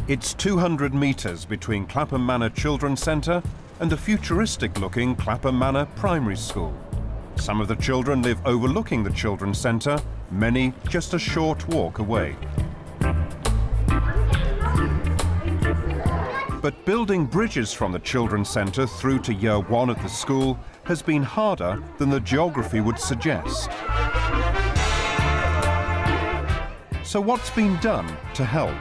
It's 200 metres between Clapham Manor Children's Centre and the futuristic-looking Clapham Manor Primary School. Some of the children live overlooking the Children's Centre, many just a short walk away. But building bridges from the Children's Centre through to Year 1 at the school has been harder than the geography would suggest. So what's been done to help?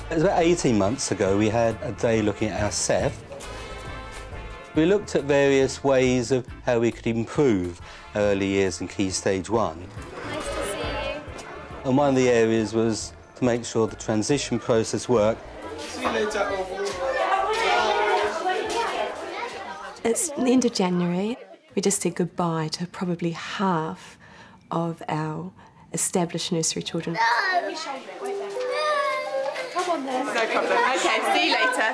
It was about 18 months ago we had a day looking at our SEV. We looked at various ways of how we could improve early years in Key Stage 1. Nice to see you. And one of the areas was to make sure the transition process worked. See you later. It's the end of January. We just said goodbye to probably half of our established nursery children. Come on then. No problem. OK, see you later.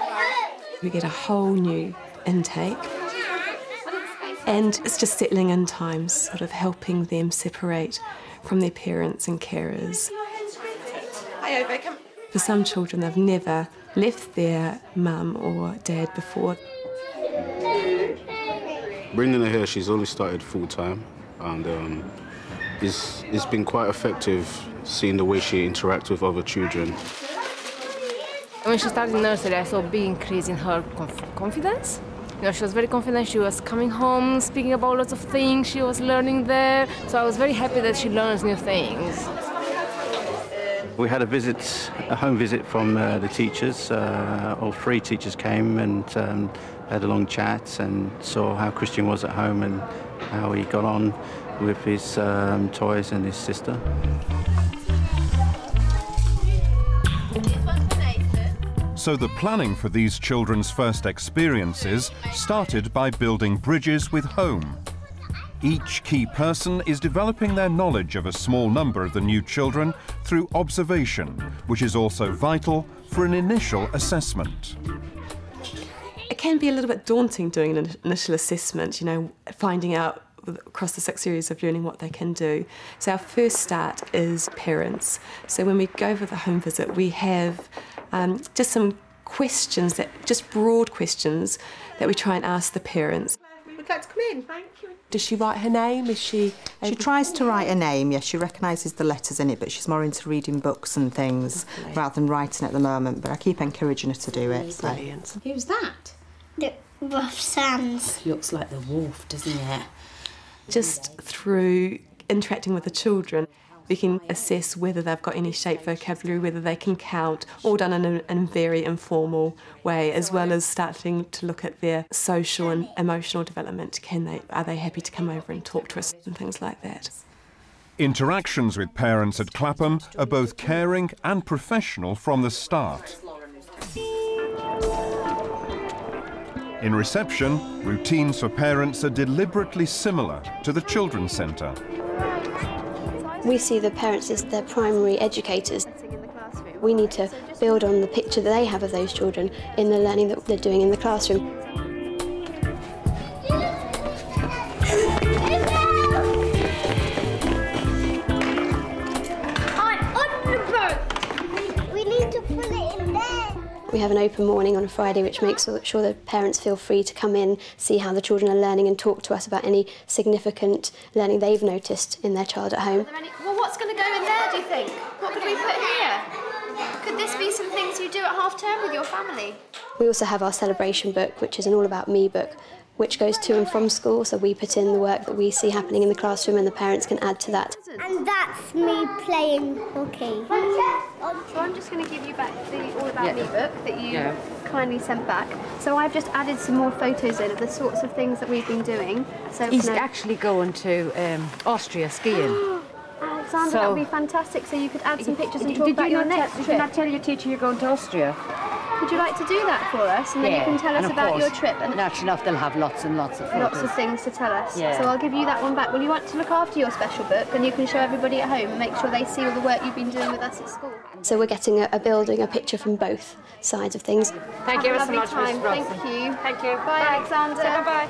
We get a whole new intake. And it's just settling in times, sort of helping them separate from their parents and carers. Hi, Ove, come. For some children, they've never left their mum or dad before. Bringing her here, she's only started full-time, and it's been quite effective seeing the way she interacts with other children. When she started nursery, I saw a big increase in her confidence. You know, she was very confident. She was coming home, speaking about lots of things. She was learning there. So I was very happy that she learns new things. We had a home visit from the teachers. All three teachers came and had a long chat and saw how Christian was at home and how he got on with his toys and his sister. So the planning for these children's first experiences started by building bridges with home. Each key person is developing their knowledge of a small number of the new children through observation, which is also vital for an initial assessment. It can be a little bit daunting doing an initial assessment, you know, finding out across the 6 areas of learning what they can do. So our first start is parents. So when we go for the home visit, we have just some questions, just broad questions that we try and ask the parents. Would like to come in? Thank you. Does she write her name? Is she... She tries to write a name, yes. She recognises the letters in it, but she's more into reading books and things rather than writing at the moment. But I keep encouraging her to do it. So. Brilliant. Who's that? The Rough Sands. Looks like the wolf, doesn't it? Just through interacting with the children, we can assess whether they've got any shape vocabulary, whether they can count, all done in a very informal way, as well as starting to look at their social and emotional development. Are they happy to come over and talk to us and things like that? Interactions with parents at Clapham are both caring and professional from the start. In reception, routines for parents are deliberately similar to the Children's Centre. We see the parents as their primary educators. We need to build on the picture that they have of those children in the learning that they're doing in the classroom. We have an open morning on a Friday, which makes sure that parents feel free to come in, see how the children are learning and talk to us about any significant learning they've noticed in their child at home. Well, what's going to go in there, do you think? What could we put here? Could this be some things you do at half-term with your family? We also have our celebration book, which is an All About Me book, which goes to and from school, so we put in the work that we see happening in the classroom and the parents can add to that. And that's me playing hockey. So I'm just going to give you back the All About Me book that you kindly sent back. So I've just added some more photos in of the sorts of things that we've been doing. So He's actually going to Austria skiing. Alexander, that would be fantastic, so you could add some pictures and talk about your next trip. Did you not tell your teacher you're going to Austria? Would you like to do that for us? And then you can tell us about your trip. And naturally enough, they'll have lots and lots of photos. Lots of things to tell us. Yeah. So I'll give you that one back. Will you want to look after your special book and you can show everybody at home and make sure they see all the work you've been doing with us at school? So we're getting a building, a picture from both sides of things. Thank you so much, Thank you. Thank you. Bye, Alexander. Bye-bye.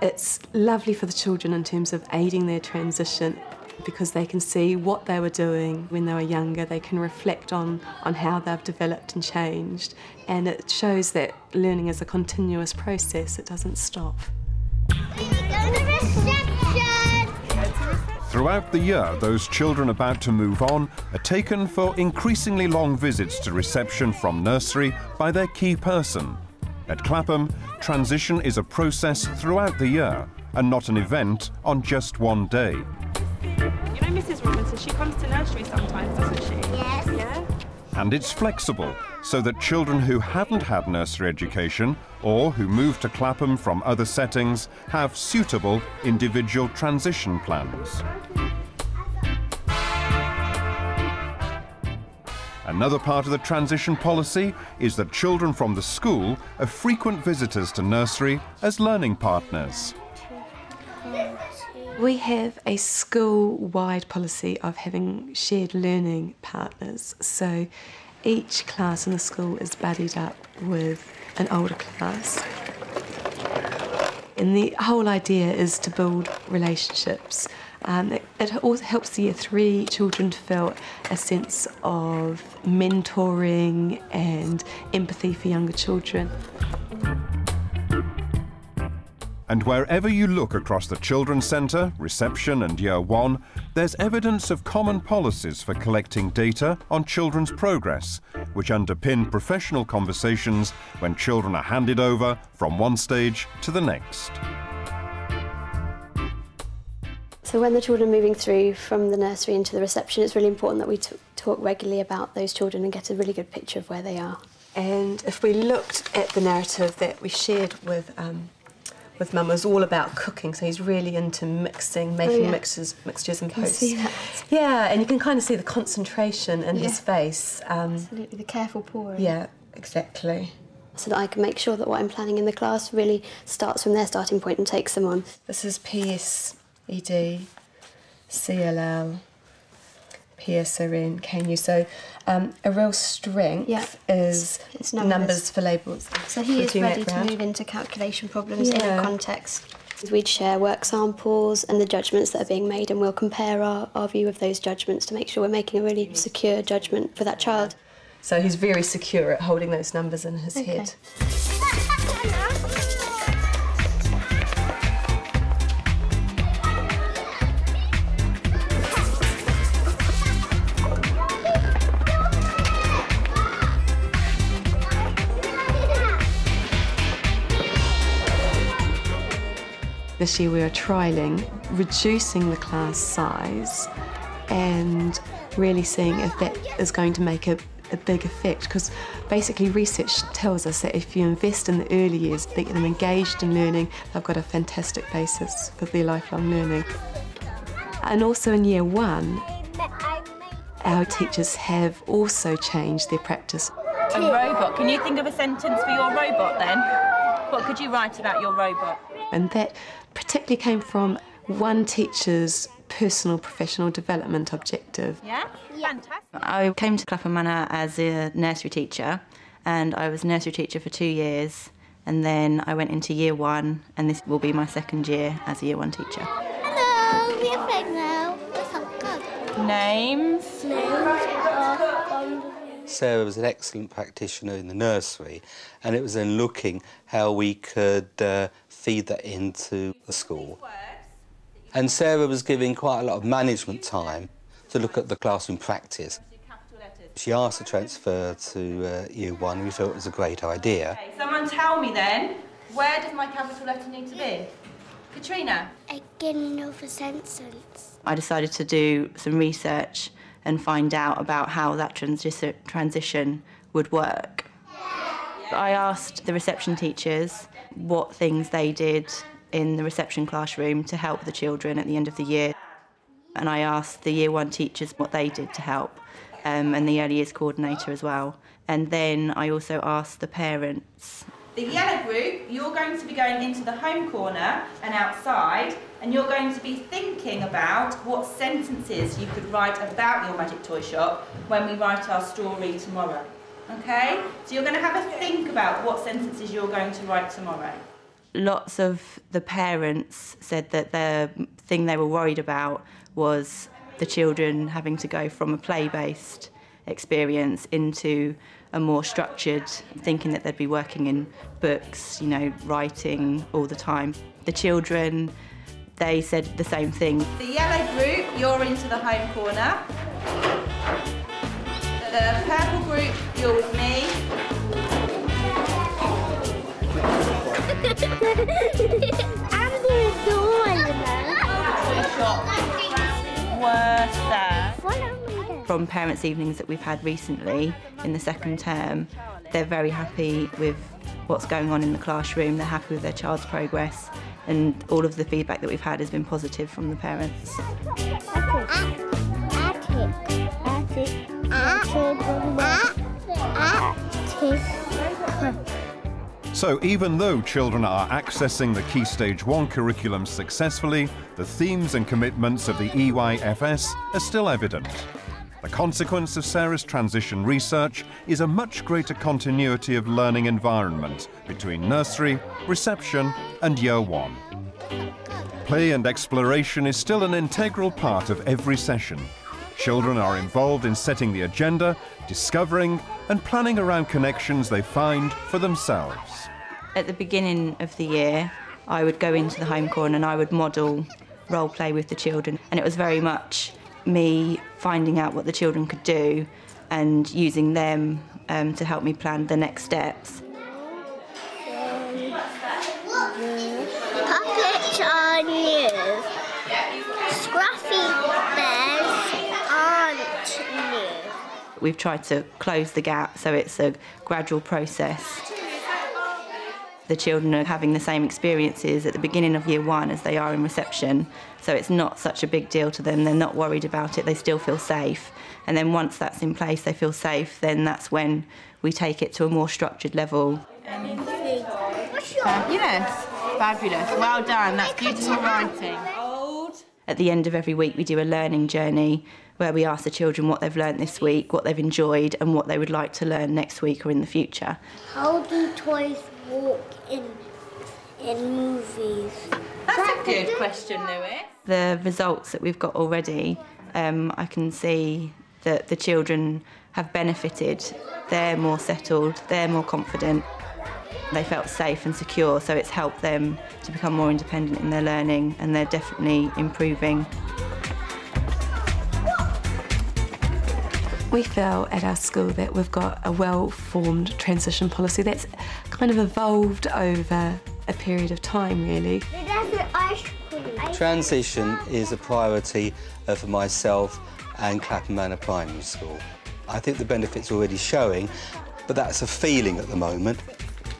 It's lovely for the children in terms of aiding their transition, because they can see what they were doing when they were younger. They can reflect on how they've developed and changed, and it shows that learning is a continuous process. It doesn't stop. Throughout the year, those children about to move on are taken for increasingly long visits to reception from nursery by their key person. At Clapham, transition is a process throughout the year and not an event on just one day. You know Mrs. Robinson, she comes to nursery sometimes, doesn't she? Yes. Yeah? And it's flexible, so that children who haven't had nursery education or who move to Clapham from other settings have suitable individual transition plans. Another part of the transition policy is that children from the school are frequent visitors to nursery as learning partners. We have a school-wide policy of having shared learning partners. So each class in the school is buddied up with an older class. And the whole idea is to build relationships. It also helps the Year 3 children to feel a sense of mentoring and empathy for younger children. And wherever you look across the Children's Centre, reception and Year 1, there's evidence of common policies for collecting data on children's progress, which underpin professional conversations when children are handed over from one stage to the next. So when the children are moving through from the nursery into the reception, it's really important that we talk regularly about those children and get a really good picture of where they are. And if we looked at the narrative that we shared with Mum, was all about cooking, so he's really into mixing, making mixtures and posts. See that? Yeah, and you can kind of see the concentration in his face. Absolutely, the careful pouring. Yeah, exactly. So that I can make sure that what I'm planning in the class really starts from their starting point and takes them on. This is PSED, CLL, PSRN, KNU. So a real strength is it's numbers for labels. So he is ready to move into calculation problems in a context. We'd share work samples and the judgments that are being made, and we'll compare our view of those judgments to make sure we're making a really secure judgment for that child. So he's very secure at holding those numbers in his head. This year we are trialling reducing the class size and really seeing if that is going to make a big effect, because basically research tells us that if you invest in the early years, they get them engaged in learning, they've got a fantastic basis for their lifelong learning. And also in Year 1, our teachers have also changed their practice. A robot. Can you think of a sentence for your robot then? What could you write about your robot? And that particularly came from one teacher's personal professional development objective. Yeah? Fantastic. I came to Clapham Manor as a nursery teacher, and I was a nursery teacher for 2 years, and then I went into Year 1, and this will be my second year as a Year 1 teacher. Hello, we are friends now. Let's have a go. Names? Sarah was an excellent practitioner in the nursery, and it was then looking how we could feed that into the school. And Sarah was giving quite a lot of management time to look at the classroom practice. She asked to transfer to Year 1, we thought it was a great idea. Okay, someone tell me then, where does my capital letter need to be? Katrina? Beginning of a sentence. I decided to do some research and find out about how that transition would work. I asked the reception teachers what things they did in the reception classroom to help the children at the end of the year. And I asked the Year 1 teachers what they did to help, and the early years coordinator as well. And then I also asked the parents. The yellow group, you're going to be going into the home corner and outside, and you're going to be thinking about what sentences you could write about your magic toy shop when we write our story tomorrow. Okay? So you're going to have a think about what sentences you're going to write tomorrow. Lots of the parents said that the thing they were worried about was the children having to go from a play-based experience into a more structured, thinking that they'd be working in books, you know, writing all the time. The children, they said the same thing. The yellow group, you're into the home corner. The purple group, you're with me. I'm doing the one, you know. Worse there. From parents' evenings that we've had recently in the second term, they're very happy with what's going on in the classroom, they're happy with their child's progress, and all of the feedback that we've had has been positive from the parents. So even though children are accessing the Key Stage 1 curriculum successfully, the themes and commitments of the EYFS are still evident. The consequence of Sarah's transition research is a much greater continuity of learning environment between nursery, reception and Year 1. Play and exploration is still an integral part of every session. Children are involved in setting the agenda, discovering and planning around connections they find for themselves. At the beginning of the year, I would go into the home corner and I would model role play with the children, and it was very much me finding out what the children could do and using them to help me plan the next steps. Puppets are new. Scruffy bears aren't new. We've tried to close the gap so it's a gradual process. The children are having the same experiences at the beginning of Year 1 as they are in reception, so it's not such a big deal to them. They're not worried about it, they still feel safe. And then once that's in place, they feel safe, then that's when we take it to a more structured level. Fabulous, fabulous. Well done, that's beautiful writing. At the end of every week, we do a learning journey where we ask the children what they've learnt this week, what they've enjoyed, and what they would like to learn next week or in the future. How do toys walk in movies? That's a good question, Lewis. The results that we've got already, I can see that the children have benefited. They're more settled, they're more confident. They felt safe and secure, so it's helped them to become more independent in their learning, and they're definitely improving. We feel at our school that we've got a well-formed transition policy that's kind of evolved over a period of time, really. Transition is a priority for myself and Clapham Manor Primary School. I think the benefits are already showing, but that's a feeling at the moment.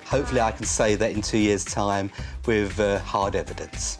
Hopefully I can say that in 2 years' time with hard evidence.